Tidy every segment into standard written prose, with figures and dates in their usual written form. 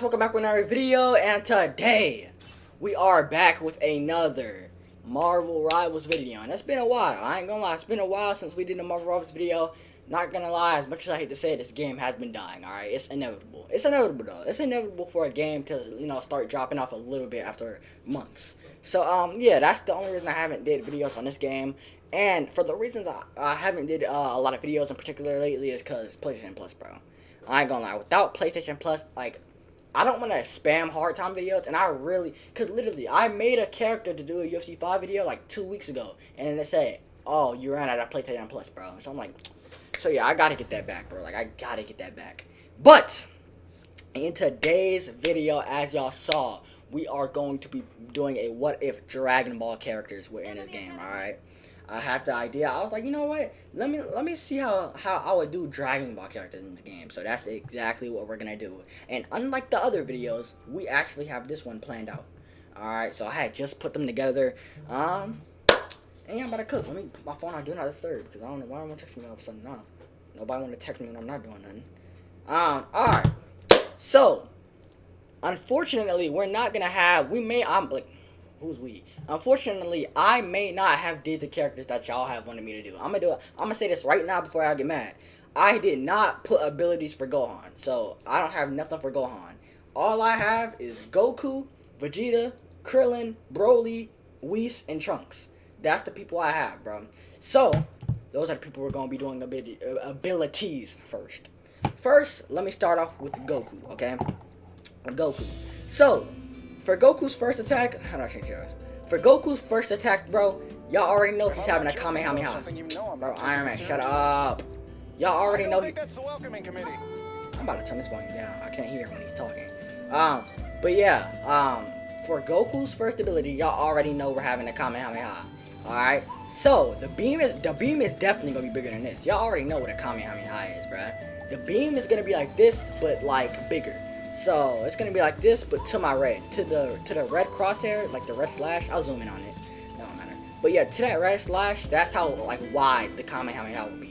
welcome back with another video, and today we are back with another Marvel Rivals video. And it's been a while, I ain't gonna lie, it's been a while since we did a Marvel Rivals video. Not gonna lie, as much as I hate to say it, this game has been dying, alright? It's inevitable. It's inevitable though. It's inevitable for a game to, start dropping off a little bit after months. So, yeah, that's the only reason I haven't did videos on this game. And for the reasons I haven't did a lot of videos in particular lately is because PlayStation Plus, bro. I ain't gonna lie, without PlayStation Plus, like, I don't want to spam hard time videos, and I really, because literally, I made a character to do a UFC 5 video, like, 2 weeks ago, and then they say, oh, you ran out of PlayStation Plus, bro. So I'm like, so yeah, I gotta get that back, bro. Like, I gotta get that back. But, in today's video, as y'all saw, we are going to be doing a what if Dragon Ball characters were in this game, alright? I had the idea. I was like, you know what? Let me see how I would do Dragon Ball characters in the game. So that's exactly what we're gonna do. And unlike the other videos, we actually have this one planned out. All right. So I had just put them together. And yeah, I'm about to cook. Let me put my phone on do not disturb because I don't know why everyone text me all of a sudden. No, nobody want to text me when I'm not doing nothing. All right. So unfortunately, we're not gonna have. I'm like. Who's we? Unfortunately, I may not have did the characters that y'all have wanted me to do. I'm gonna say this right now before I get mad. I did not put abilities for Gohan, so I don't have nothing for Gohan. All I have is Goku, Vegeta, Krillin, Broly, Whis, and Trunks. That's the people I have, bro. So those are the people we're gonna be doing abilities first. First, let me start off with Goku, okay? Goku. So for Goku's first attack, how do I change yours? For Goku's first attack, bro, y'all already know he's having a Kamehameha. Bro, Iron Man, shut up. Y'all already know he... I'm about to turn this volume down. I can't hear when he's talking. But yeah, for Goku's first ability, y'all already know we're having a Kamehameha. Alright? So, the beam is definitely gonna be bigger than this. Y'all already know what a Kamehameha is, bruh. The beam is gonna be like this, but like bigger. So it's gonna be like this, but to my red, to the red crosshair, like the red slash. I'll zoom in on it. No matter. But yeah, to that red slash, that's how like wide the Kamehameha will be.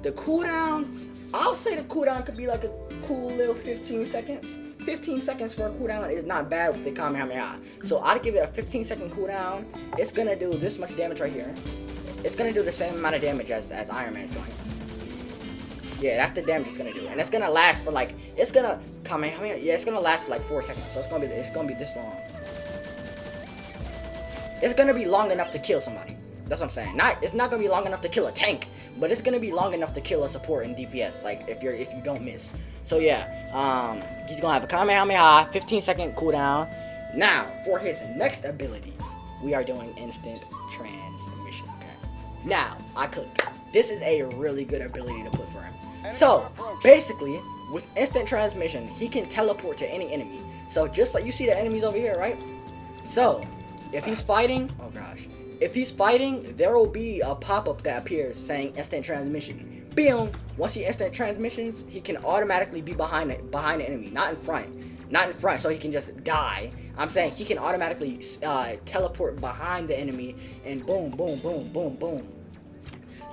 The cooldown, I'll say the cooldown could be like a cool little 15 seconds. 15 seconds for a cooldown is not bad with the Kamehameha. So I'd give it a 15-second cooldown. It's gonna do this much damage right here. It's gonna do the same amount of damage as Iron Man's doing. Yeah, that's the damage it's gonna do, and it's gonna last for like it's gonna last for like 4 seconds. So it's gonna be this long. It's gonna be long enough to kill somebody. That's what I'm saying. It's not gonna be long enough to kill a tank, but it's gonna be long enough to kill a support in DPS. Like if you don't miss. So yeah, he's gonna have a Kamehameha, 15-second cooldown. Now for his next ability, we are doing instant transmission. Okay. Now this is a really good ability to put for him. So, basically, with instant transmission, he can teleport to any enemy. So, just like you see the enemies over here, right? So, if he's fighting, oh gosh. If he's fighting, there will be a pop-up that appears saying instant transmission. Boom! Once he instant transmissions, he can automatically be behind the enemy, not in front. Not in front, so he can just die. I'm saying he can automatically teleport behind the enemy, and boom, boom, boom, boom, boom.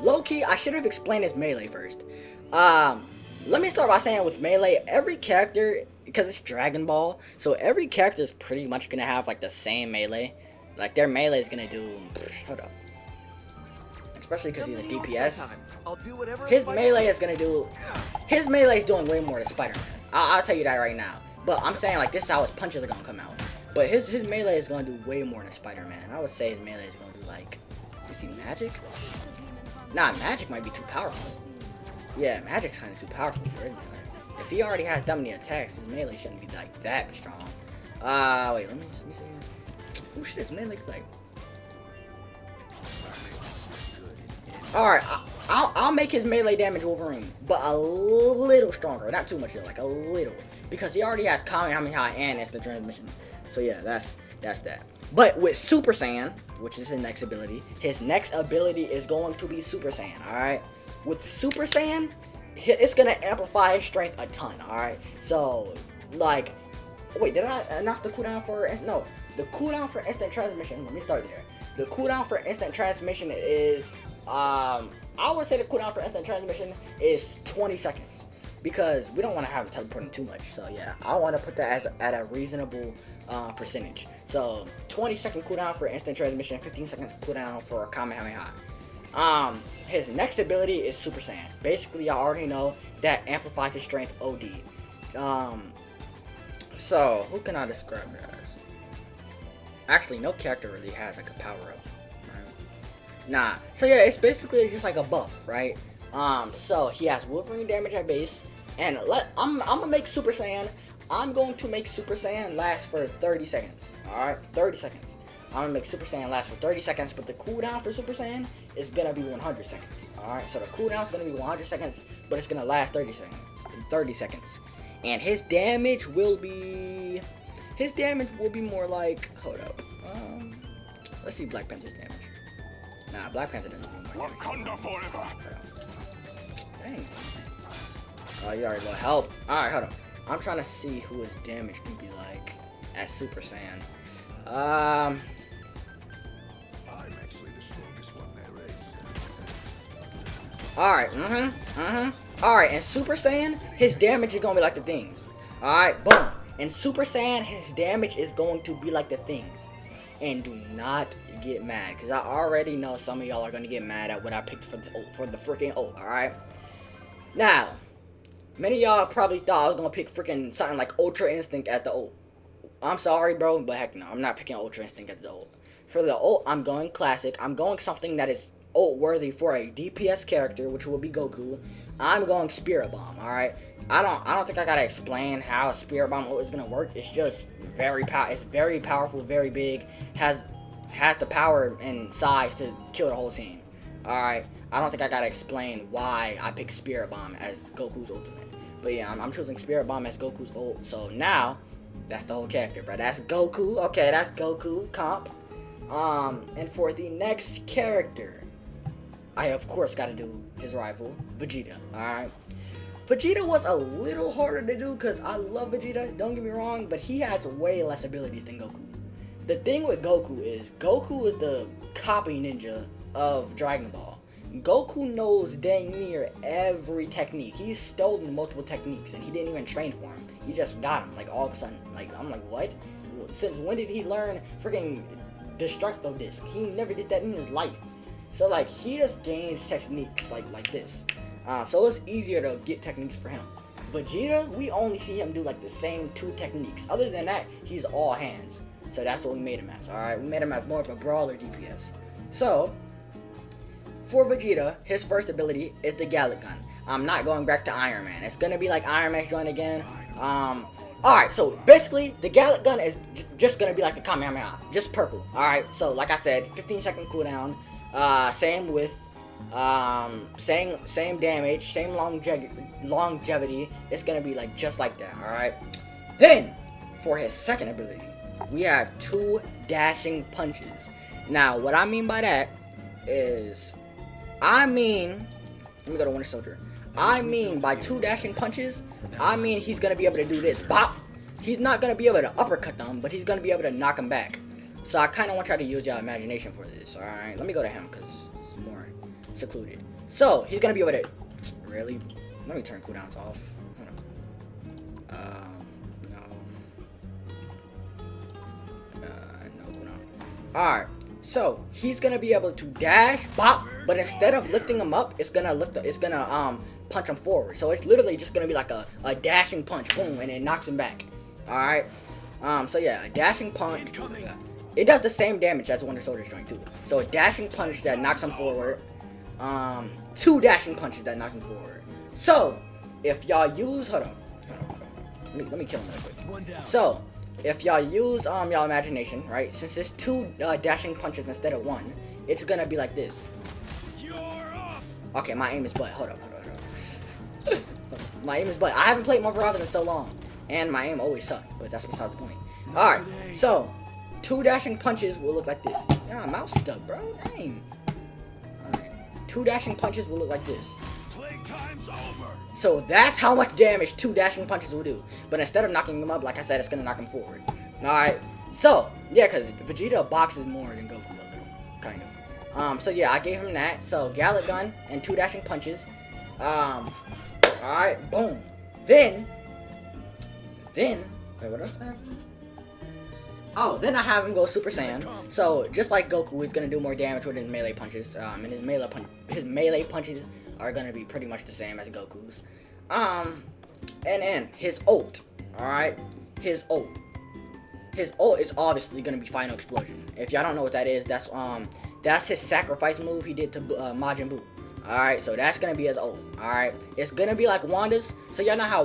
Low-key, I should have explained his melee first. Let me start by saying with melee, every character, because it's Dragon Ball, so every character is pretty much gonna have like the same melee. Like their melee is gonna do, hold up. Especially because he's a DPS. His melee is doing way more than Spider-Man. I'll tell you that right now. But I'm saying like this is how his punches are gonna come out. But his melee is gonna do way more than Spider-Man. I would say his melee is gonna do like, you see magic? Nah, magic might be too powerful. Yeah, magic's kind of too powerful for him. If he already has that many attacks, his melee shouldn't be like that strong. Wait, let me see. Oh shit, his melee like. Alright, I'll make his melee damage Wolverine, but a little stronger. Not too much, like a little. Because he already has Kamehameha and instant transmission. So yeah, that's that. But with Super Saiyan, which is his next ability is going to be Super Saiyan, alright? With Super Saiyan, it's going to amplify his strength a ton, alright? So, like, wait, did I announce the cooldown for, no, the cooldown for instant transmission, let me start there. The cooldown for instant transmission is, I would say the cooldown for instant transmission is 20 seconds. because we don't want to have it teleporting too much. So yeah, I want to put that as at a reasonable percentage. So 20-second cooldown for instant transmission, 15 seconds cooldown for Kamehameha. His next ability is Super Saiyan. Basically, y'all already know that amplifies his strength OD. So who can I describe it as? Actually, no character really has like a power up. Right? Nah. So yeah, it's basically just like a buff, right? So he has Wolverine damage at base, and I'm gonna make Super Saiyan. I'm going to make Super Saiyan last for 30 seconds. All right, 30 seconds. I'm gonna make Super Saiyan last for 30 seconds, but the cooldown for Super Saiyan is gonna be 100 seconds. All right, so the cooldown is gonna be 100 seconds, but it's gonna last 30 seconds. 30 seconds, and his damage will be more like, hold up. Let's see Black Panther's damage. Nah, Black Panther doesn't do more damage. Dang. Oh, you already got help. All right, hold on. I'm trying to see who his damage can be like as Super Saiyan. I'm actually the strongest one there is. Alright, Alright, and Super Saiyan, his damage is gonna be like the things. Alright, boom. And Super Saiyan, his damage is going to be like the things. And do not get mad, because I already know some of y'all are gonna get mad at what I picked for the freaking ult, alright? Now, many of y'all probably thought I was gonna pick freaking something like Ultra Instinct as the ult. I'm sorry, bro, but heck no, I'm not picking Ultra Instinct as the ult. For the ult, I'm going classic. I'm going something that is ult worthy for a DPS character, which will be Goku. I'm going Spirit Bomb. All right. I don't think I gotta explain how Spirit Bomb ult is gonna work. It's just it's very powerful, very big. Has the power and size to kill the whole team. All right. I don't think I gotta explain why I picked Spirit Bomb as Goku's ultimate. But yeah, I'm choosing Spirit Bomb as Goku's ult. So now, that's the whole character, bro. That's Goku. Okay, that's Goku comp. And for the next character, I of course got to do his rival, Vegeta. All right. Vegeta was a little harder to do because I love Vegeta. Don't get me wrong, but he has way less abilities than Goku. The thing with Goku is the copy ninja of Dragon Ball. Goku knows dang near every technique. He's stolen multiple techniques, and he didn't even train for him. He just got him, like, all of a sudden. Like, I'm like, what? Since when did he learn freaking Destructo Disc? He never did that in his life. So, like, he just gains techniques like this. So it's easier to get techniques for him. Vegeta, we only see him do, like, the same 2 techniques. Other than that, he's all hands. So that's what we made him as, alright? We made him as more of a brawler DPS. So, for Vegeta, his first ability is the Gallic Gun. I'm not going back to Iron Man. It's gonna be like Iron Man's joint again. Alright, so basically, the Gallic Gun is just gonna be like the Kamehameha, just purple. Alright, so like I said, 15-second cooldown. Same with, same damage, same longevity. It's gonna be like just like that. Alright. Then, for his second ability, we have 2 dashing punches. Now, what I mean by that is, let me go to Winter Soldier. By 2 dashing punches, he's gonna be able to do this. Bop! He's not gonna be able to uppercut them, but he's gonna be able to knock them back. So I kind of want y'all to use y'all imagination for this. Alright, let me go to him because it's more secluded. So he's gonna be able to. Really? Let me turn cooldowns off. Hold on. No cooldown. Alright. So he's gonna be able to dash, bop, but instead of lifting him up, it's gonna punch him forward. So it's literally just gonna be like a dashing punch, boom, and it knocks him back. All right. So yeah, a dashing punch. It does the same damage as the Winter Soldier's joint too. So a dashing punch that knocks him forward. 2 dashing punches that knocks him forward. So if y'all use, hold on. Let me kill him real quick. So if y'all use y'all imagination, right? Since it's 2 dashing punches instead of 1, it's gonna be like this. Okay, my aim is butt. Hold up. My aim is butt. I haven't played Marvel Rivals in so long, and my aim always sucked. But that's besides the point. All right, so 2 dashing punches will look like this. Yeah, mouse stuck, bro. Dang. All right, 2 dashing punches will look like this. Playtime's over. So that's how much damage 2 dashing punches will do. But instead of knocking him up, like I said, it's gonna knock him forward. Alright. So, yeah, because Vegeta boxes more than Goku a little. Kind of. So yeah, I gave him that. So Gallic Gun and 2 dashing punches. Alright, boom. Then, wait, what else I have? Oh, then I have him go Super Saiyan. So just like Goku, he's gonna do more damage with his melee punches. And his melee punches are gonna be pretty much the same as Goku's. And then his ult. All right, his ult. His ult is obviously gonna be Final Explosion. If y'all don't know what that is, that's his sacrifice move he did to Majin Buu. Alright, so that's gonna be his ult. Alright, it's gonna be like Wanda's. So y'all know how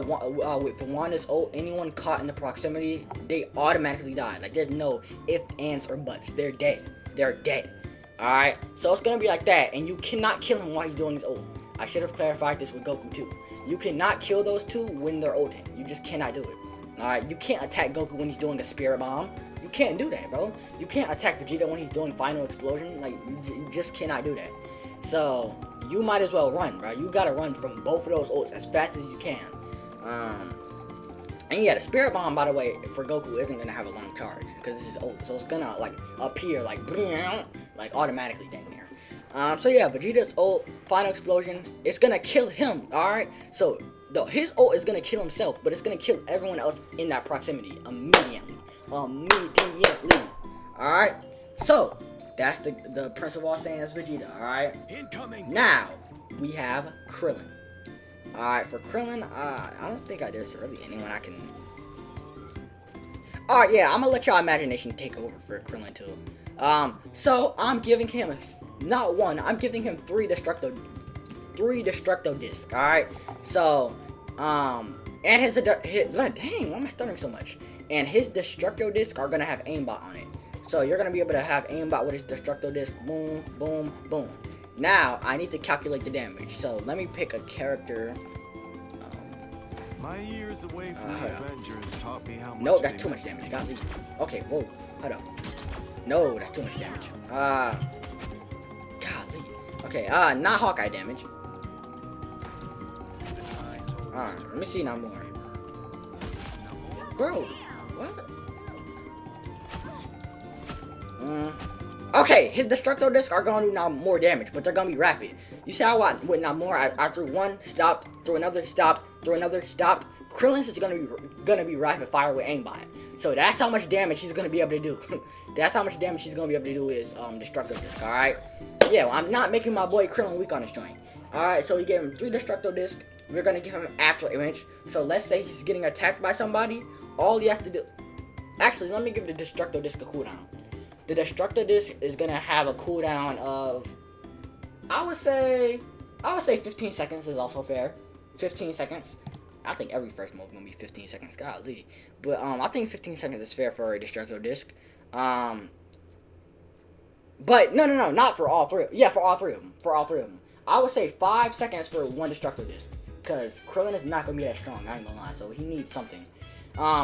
with Wanda's ult, anyone caught in the proximity, they automatically die. Like there's no ifs, ands, or buts. They're dead. They're dead. Alright, so it's gonna be like that, and you cannot kill him while he's doing his ult. I should have clarified this with Goku too. You cannot kill those two when they're ulting. You just cannot do it. Alright, you can't attack Goku when he's doing a Spirit Bomb. You can't do that, bro. You can't attack Vegeta when he's doing Final Explosion. Like you just cannot do that. So you might as well run, bro. You gotta run from both of those ults as fast as you can. And yeah, the Spirit Bomb, by the way, for Goku isn't gonna have a long charge because it's his ult, so it's gonna like appear like automatically dang near. So yeah, Vegeta's ult, Final Explosion, it's gonna kill him. All right. So his ult is gonna kill himself, but it's gonna kill everyone else in that proximity immediately. All right. So that's the Prince of all Saiyans Vegeta, alright? Now, we have Krillin. Alright, for Krillin, I don't think there's really anyone I can... Alright, yeah, I'm gonna let y'all imagination take over for Krillin too. So, I'm giving him, not one, I'm giving him three Destructo Discs, alright? So, and his, dang, why am I stuttering so much? And his Destructo Discs are gonna have aimbot on it. So you're going to be able to have aimbot with his Destructo Disc. Boom, boom, boom. Now, I need to calculate the damage. So let me pick a character. My years away from the Avengers taught me how much. No, that's too much damage. Gotta leave. Okay, whoa. Hold up. No, that's too much damage. Golly. Okay, not Hawkeye damage. Alright, let me see now more. Bro, what? Okay, his Destructo Discs are gonna do now more damage, but they're gonna be rapid. You see how with now more, I threw one, stopped, threw another, stopped, threw another, stopped. Krillin's is gonna be rapid fire with aimbot. So that's how much damage he's gonna be able to do. That's how much damage he's gonna be able to do with his Destructo Disc. All right. Yeah, well, I'm not making my boy Krillin weak on his joint. All right, so we gave him 3 Destructo Discs. We're gonna give him After Image. So let's say he's getting attacked by somebody. All he has to do. Actually, let me give the Destructo Disc a cooldown. The Destructo Disc is gonna have a cooldown of, I would say 15 seconds is also fair. 15 seconds. I think every first move is gonna be 15 seconds. Golly, but I think 15 seconds is fair for a Destructo Disc. But no, not for all three. Yeah, for all three of them. For all three of them, I would say 5 seconds for one Destructo Disc, because Krillin is not gonna be that strong. I ain't gonna lie. So he needs something.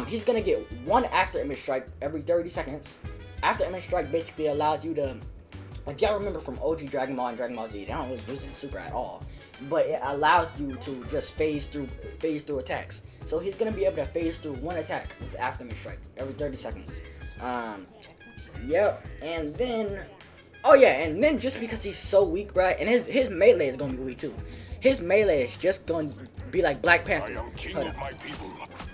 He's gonna get one After Image strike every 30 seconds. After Image strike basically allows you to, if y'all remember from OG Dragon Ball and Dragon Ball Z, they don't really use it in Super at all, but it allows you to just phase through attacks. So he's gonna be able to phase through one attack with After Image strike every 30 seconds. Yep, and then, oh yeah, and then just because he's so weak, right, and his melee is gonna be weak too. His melee is just going to be like Black Panther. Hold up.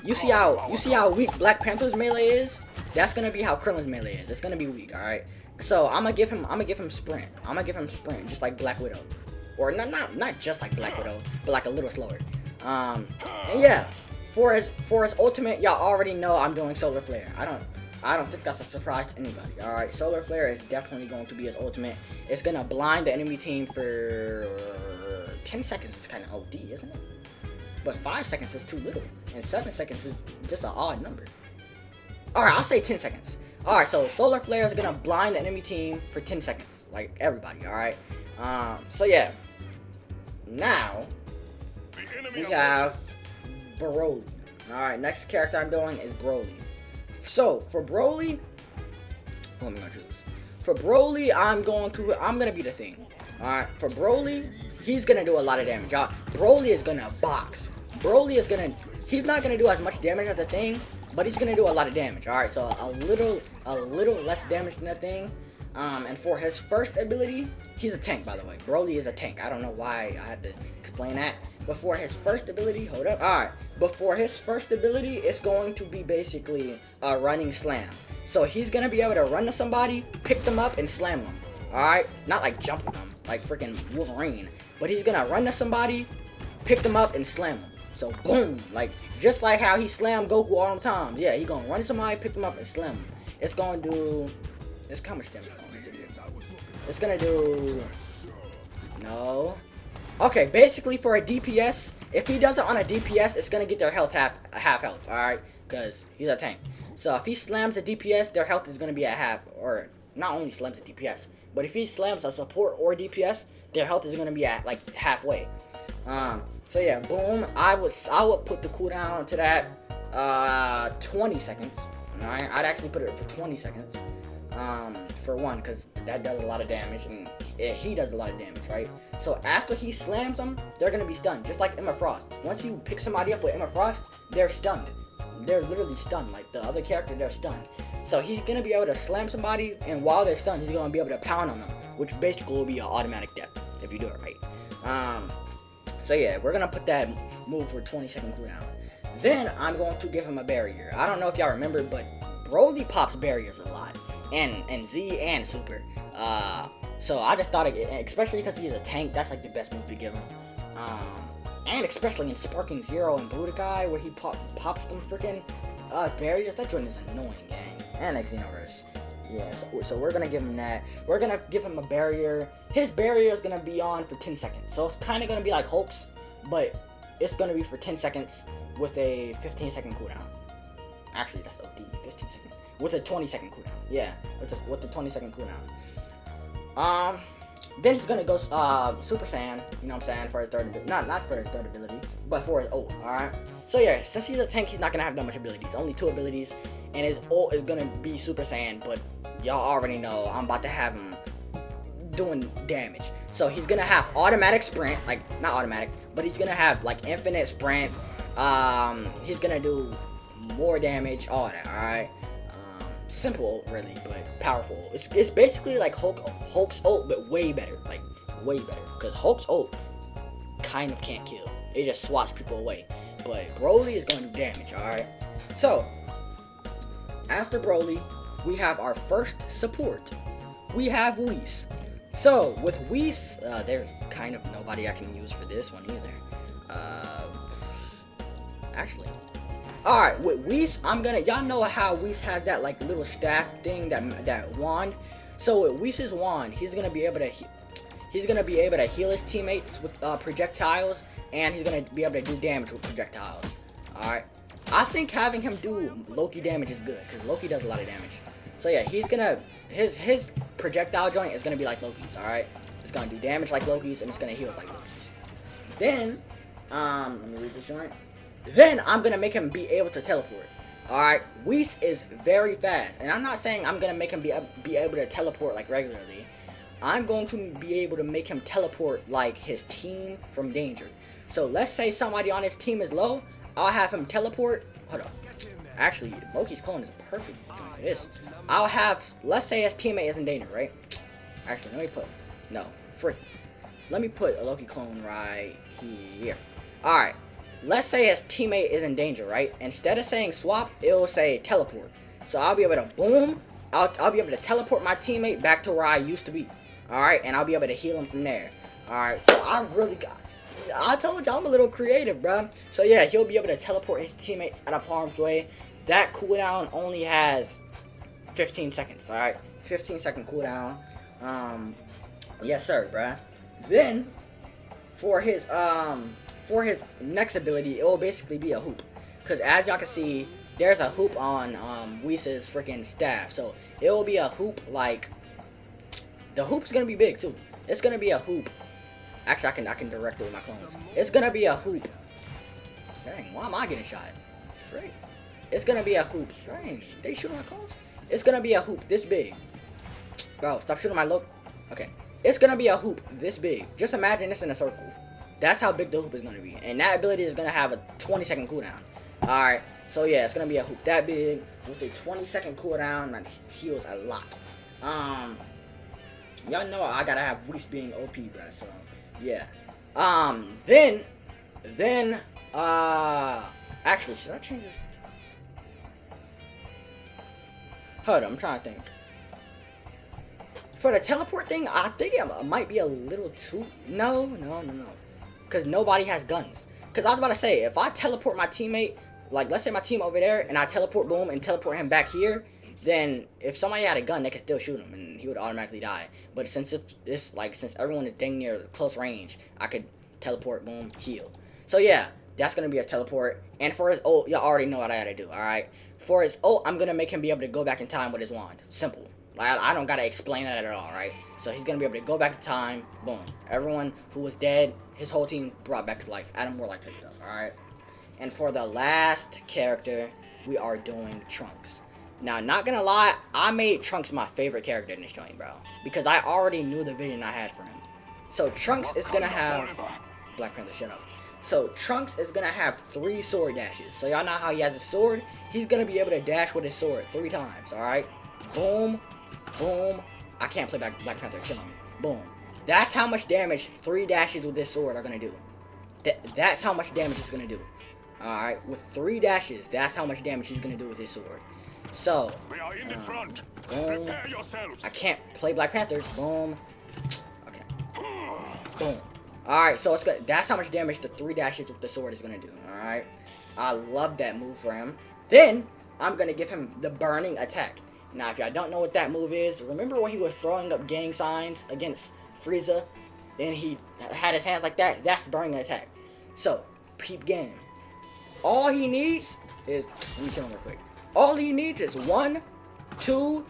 You see how weak Black Panther's melee is? That's gonna be how Krillin's melee is. It's gonna be weak, all right. So I'm gonna give him sprint. I'm gonna give him sprint, just like Black Widow, or not just like Black Widow, but like a little slower. And yeah, for his ultimate, y'all already know I'm doing Solar Flare. I don't think that's a surprise to anybody. All right, Solar Flare is definitely going to be his ultimate. It's gonna blind the enemy team for 10 seconds. Is kind of OD, isn't it? But 5 seconds is too little, and 7 seconds is just an odd number. Alright, I'll say 10 seconds. Alright, so Solar Flare is gonna blind the enemy team for 10 seconds. Like everybody, alright? So yeah. Now, we have Broly. Alright, next character I'm doing is Broly. So, for Broly, what am I gonna choose? For Broly, I'm gonna be the Thing. Alright, for Broly, he's gonna do a lot of damage. Y'all, Broly is gonna box. He's not gonna do as much damage as the Thing, but he's gonna do a lot of damage. Alright, so a little less damage than the Thing. And for his first ability, he's a tank, by the way. Broly is a tank. I don't know why I had to explain that, before his first ability, hold up. Alright, before his first ability, it's going to be basically a running slam. So he's gonna be able to run to somebody, pick them up, and slam them. Alright? Not like jumping them, like freaking Wolverine. But he's gonna run to somebody, pick them up, and slam them. So boom, like just like how he slammed Goku all the times. Yeah, he gonna run to somebody, pick them up, and slam them. It's gonna do. It's how much damage? It's gonna do. No. Okay, basically for a DPS, if he does it on a DPS, it's gonna get their health half health. All right, because he's a tank. So if he slams a DPS, their health is gonna be at half, or not only slams a DPS, but if he slams a support or DPS, their health is gonna be at like halfway. So yeah, boom. I would put the cooldown to that 20 seconds. Alright, I'd actually put it for 20 seconds. For one, because that does a lot of damage, and he does a lot of damage, right? So after he slams them, they're gonna be stunned, just like Emma Frost. Once you pick somebody up with Emma Frost, they're stunned. They're literally stunned, like the other character, they're stunned. So he's gonna be able to slam somebody, and while they're stunned, he's gonna be able to pound on them, which basically will be an automatic death if you do it right. So yeah, we're gonna put that move for 20-second cooldown. Then I'm going to give him a barrier. I don't know if y'all remember, but Broly pops barriers a lot, and Z and Super. So I just thought, especially because he's a tank, that's like the best move to give him. And especially in Sparking Zero and Budokai, where he pops them freaking barriers. That joint is annoying, gang. And like Xenoverse. Yeah, so we're gonna give him that. We're gonna give him a barrier. His barrier is gonna be on for 10 seconds. So it's kind of gonna be like Hulk's, but it's gonna be for 10 seconds with a 15-second cooldown. Actually, that's OD, 15 seconds. With a 20-second cooldown. Yeah, with the 20-second cooldown. Then he's gonna go Super Saiyan, you know what I'm saying, for his third ability. Not for his third ability, but for his ult, alright? So yeah, since he's a tank, he's not gonna have that much abilities. Only 2 abilities, and his ult is gonna be Super Saiyan, but y'all already know I'm about to have him doing damage. So he's gonna have automatic sprint, like, not automatic, but he's gonna have, like, infinite sprint. He's gonna do more damage, all that, alright? Simple, really, but powerful. It's basically like Hulk's ult, but way better, like way better. Because Hulk's ult kind of can't kill; it just swats people away. But Broly is going to do damage. All right. So after Broly, we have our first support. We have Whis. So with Whis, there's kind of nobody I can use for this one either. Actually. Alright, with Whis, y'all know how Whis has that like little staff thing, that wand. So with Whis' wand, he's gonna be able to heal his teammates with projectiles, and he's gonna be able to do damage with projectiles. Alright, I think having him do Loki damage is good, because Loki does a lot of damage. So yeah, he's gonna his projectile joint is gonna be like Loki's. Alright, it's gonna do damage like Loki's, and it's gonna heal like Loki's. Then let me read this joint. Then I'm gonna make him be able to teleport. Alright, Whis is very fast, and I'm not saying I'm gonna make him be able to teleport like regularly. I'm going to be able to make him teleport like his team from danger. So let's say somebody on his team is low, I'll have him teleport. Hold up. Actually, Loki's clone is perfect for this. Let's say his teammate is in danger, right? Actually, let me put a Loki clone right here. Alright. Let's say his teammate is in danger, right? Instead of saying swap, it'll say teleport. So I'll be able to boom. I'll be able to teleport my teammate back to where I used to be. Alright, and I'll be able to heal him from there. Alright, so I told you I'm a little creative, bro. So yeah, he'll be able to teleport his teammates out of harm's way. That cooldown only has 15 seconds, alright? 15-second cooldown. Yes sir, bro. Then for his next ability, it will basically be a hoop. Because as y'all can see, there's a hoop on Whis' freaking staff. So it will be a hoop like... The hoop's going to be big too. It's going to be a hoop. Actually, I can direct it with my clones. It's going to be a hoop. Dang, why am I getting shot? Freak. It's going to be a hoop. Dang, they shooting my clones? It's going to be a hoop this big. Bro, stop shooting my look. Okay. It's going to be a hoop this big. Just imagine this in a circle. That's how big the hoop is going to be. And that ability is going to have a 20-second cooldown. Alright, so yeah, it's going to be a hoop that big with a 20-second cooldown that heals a lot. Y'all know I got to have Whis being OP, bro, so yeah. Then Then, actually, should I change this? Hold on, I'm trying to think. For the teleport thing, I think it might be a little too... No. Because nobody has guns. Because I was about to say, if I teleport my teammate, like, let's say my team over there, and I teleport boom and teleport him back here, then if somebody had a gun, they could still shoot him, and he would automatically die. But since since everyone is dang near close range, I could teleport boom, heal. So yeah, that's going to be his teleport. And for his ult, y'all already know what I gotta do, alright? For his ult, I'm going to make him be able to go back in time with his wand. Simple. I don't gotta explain that at all, right? So he's gonna be able to go back in time, boom. Everyone who was dead, his whole team brought back to life. Add more life to stuff, alright? And for the last character, we are doing Trunks. Now, not gonna lie, I made Trunks my favorite character in this joint, bro. Because I already knew the vision I had for him. So Trunks is gonna have... Black Panther, shut up. So Trunks is gonna have 3 sword dashes. So y'all know how he has a sword? He's gonna be able to dash with his sword 3 times, alright? Boom. Boom. I can't play Black Panther, killing me. Boom. That's how much damage 3 dashes with this sword are gonna do. That's how much damage it's gonna do. Alright, with 3 dashes, that's how much damage he's gonna do with his sword. So, we are in the front. Boom. Prepare yourselves. I can't play Black Panther. Boom. Okay. Boom. Alright, so it's good. That's how much damage the 3 dashes with the sword is gonna do. Alright. I love that move for him. Then, I'm gonna give him the burning attack. Now, if y'all don't know what that move is, remember when he was throwing up gang signs against Frieza? Then he had his hands like that? That's burning attack. So, peep game. All he needs is... Let me kill him real quick. All he needs is 1, 2,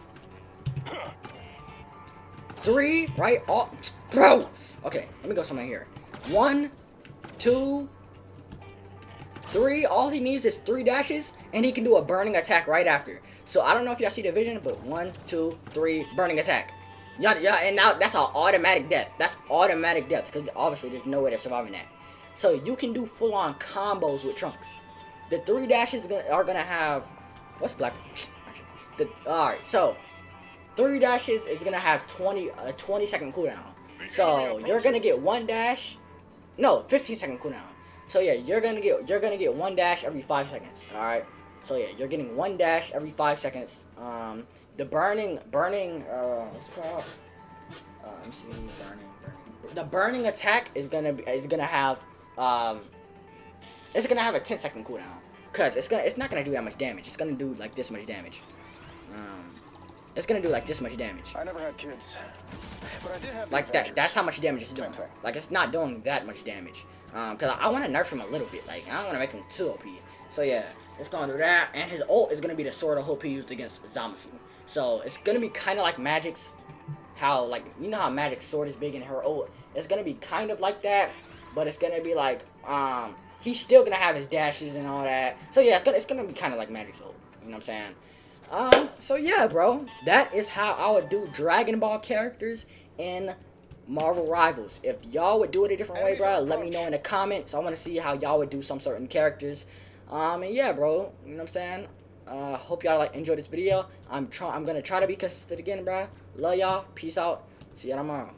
3, right? All... Bro! Okay, let me go somewhere here. 1, 2, 3. All he needs is 3 dashes, and he can do a burning attack right after. So I don't know if y'all see the vision, but 1, 2, 3, burning attack. Yeah, and now that's an automatic death. That's automatic death, because obviously there's no way they're surviving that. So you can do full-on combos with Trunks. The 3 dashes are gonna have... What's Black... Alright, so 3 dashes is gonna have a 20-second cooldown. So you're gonna get 1 dash... No, 15-second cooldown. So yeah, you're gonna get 1 dash every 5 seconds. Alright. So yeah, you're getting 1 dash every 5 seconds. The burning, what's it called? Let me see, burning. The burning attack is gonna have a 10-second cooldown. Cause it's not gonna do that much damage. It's gonna do like this much damage. It's gonna do like this much damage. I never had kids, but I did have like that. That's how much damage it's doing. Like it's not doing that much damage. Cause I want to nerf him a little bit. Like I don't want to make him too OP. So yeah, it's gonna do that. And his ult is gonna be the sword of hope he used against Zamasu. So it's gonna be kind of like Magic's. How like you know how Magic's sword is big in her ult. It's gonna be kind of like that, but it's gonna be like he's still gonna have his dashes and all that. So yeah, it's gonna be kind of like Magic's ult. You know what I'm saying? So yeah, bro, that is how I would do Dragon Ball characters in Marvel Rivals. If y'all would do it a different way, bro, let me know in the comments. I want to see how y'all would do some certain characters. And yeah, bro, you know what I'm saying? Hope y'all enjoyed this video. I'm gonna try to be consistent again, bro. Love y'all. Peace out. See y'all tomorrow.